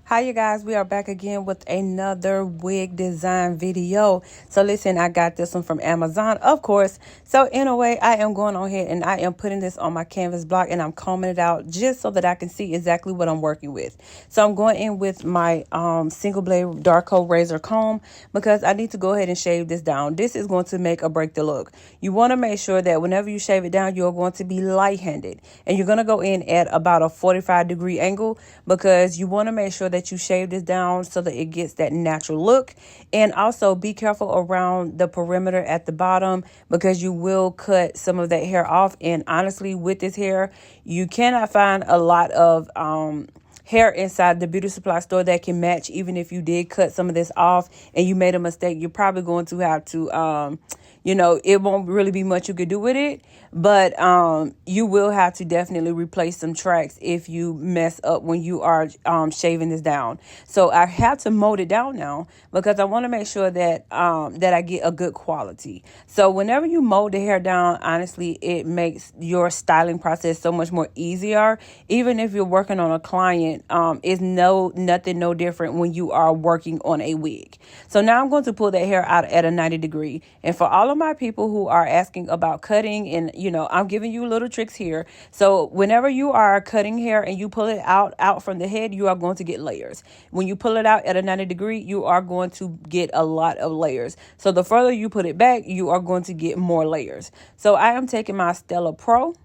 Hi you guys, we are back again with another wig design video. So listen, I got this one from Amazon, of course. So in a way, I am going on ahead and I am putting this on my canvas block and I'm combing it out just so that I can see exactly what I'm working with. So I'm going in with my single blade Darko razor comb because I need to go ahead and shave this down. This is going to make or break the look. You want to make sure that whenever you shave it down, you're going to be light-handed and you're going to go in at about a 45-degree angle because you want to make sure that you shave this down so that it gets that natural look. And also be careful around the perimeter at the bottom because you will cut some of that hair off. And honestly, with this hair, you cannot find a lot of hair inside the beauty supply store that can match. Even if you did cut some of this off and you made a mistake, you're probably going to have to it won't really be much you could do with it, but you will have to definitely replace some tracks if you mess up when you are shaving this down. So I have to mold it down now because I want to make sure that that I get a good quality. So whenever you mold the hair down, honestly, it makes your styling process so much more easier. Even if you're working on a client, it's nothing no different when you are working on a wig. So now I'm going to pull that hair out at a 90 degree. And for all of my people who are asking about cutting, and I'm giving you little tricks here. So whenever you are cutting hair and you pull it out from the head, you are going to get layers. When you pull it out at a 90 degree, you are going to get a lot of layers. So the further you put it back, you are going to get more layers. So I am taking my Stella Pro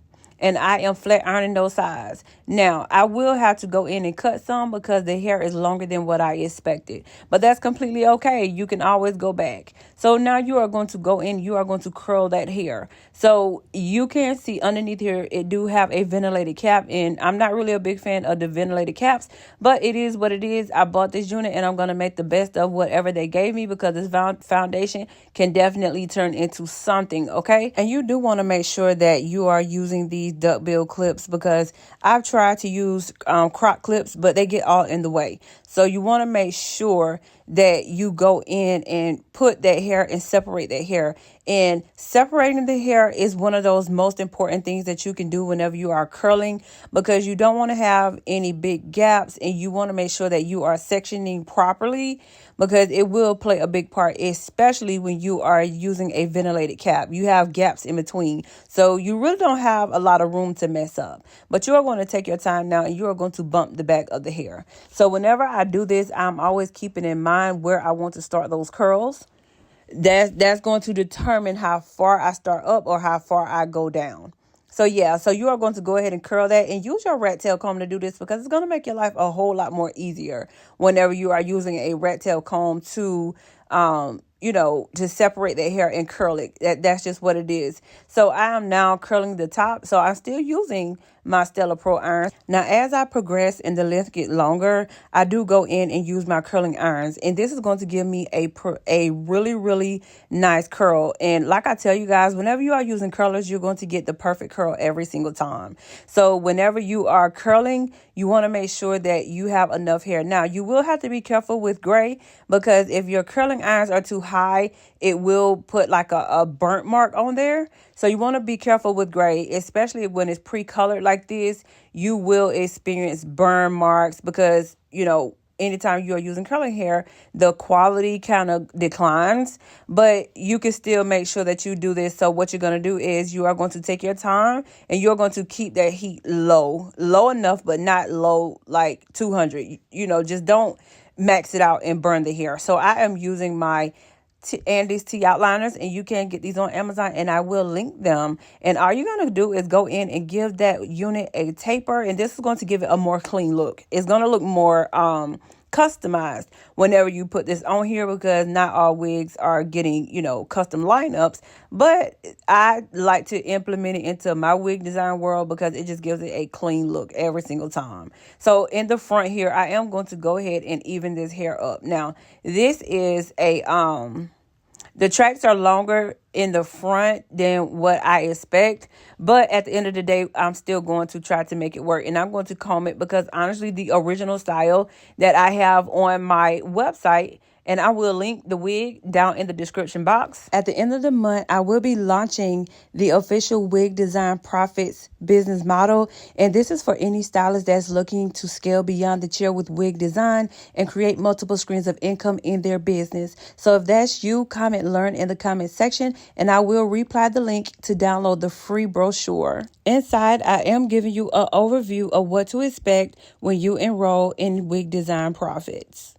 and I am flat ironing those sides. Now, I will have to go in and cut some because the hair is longer than what I expected. But that's completely okay. You can always go back. So now you are going to go in, you are going to curl that hair. So you can see underneath here, it do have a ventilated cap. And I'm not really a big fan of the ventilated caps, but it is what it is. I bought this unit and I'm going to make the best of whatever they gave me because this foundation can definitely turn into something, okay? And you do want to make sure that you are using these duckbill clips because I've tried to use crop clips, but they get all in the way. So you want to make sure that you go in and put that hair and separate that hair. And separating the hair is one of those most important things that you can do whenever you are curling because you don't want to have any big gaps and you want to make sure that you are sectioning properly because it will play a big part, especially when you are using a ventilated cap. You have gaps in between. So you really don't have a lot of room to mess up. But you are going to take your time now and you are going to bump the back of the hair. So whenever I do this, I'm always keeping in mind where I want to start those curls. That's going to determine how far I start up or how far I go down. So yeah, so you are going to go ahead and curl that and use your rat tail comb to do this because it's going to make your life a whole lot more easier whenever you are using a rat tail comb to to separate the hair and curl it. That's just what it is. So I am now curling the top. So I'm still using my Stella Pro iron. Now, as I progress and the length get longer, I do go in and use my curling irons. And this is going to give me a really, really nice curl. And like I tell you guys, whenever you are using curlers, you're going to get the perfect curl every single time. So whenever you are curling, you want to make sure that you have enough hair. Now, you will have to be careful with gray because if your curling irons are too high, it will put like a burnt mark on there. So you want to be careful with gray, especially when it's pre-colored like this. You will experience burn marks because, anytime you are using curling hair, the quality kind of declines, but you can still make sure that you do this. So what you're going to do is you are going to take your time and you're going to keep that heat low enough, but not low like 200. Just don't max it out and burn the hair. So I am using my Andy's T outliners, and you can get these on Amazon, and I will link them. And all you're going to do is go in and give that unit a taper, and this is going to give it a more clean look. It's going to look more customized whenever you put this on here because not all wigs are getting, custom lineups, but I like to implement it into my wig design world because it just gives it a clean look every single time. So in the front here, I am going to go ahead and even this hair up. Now, this is the tracks are longer in the front than what I expect. But at the end of the day, I'm still going to try to make it work. And I'm going to comb it because honestly, the original style that I have on my website, and I will link the wig down in the description box. At the end of the month, I will be launching the official Wig Design Profits business model. And this is for any stylist that's looking to scale beyond the chair with wig design and create multiple streams of income in their business. So if that's you, comment learn in the comment section, and I will reply the link to download the free brochure. Inside, I am giving you an overview of what to expect when you enroll in Wig Design Profits.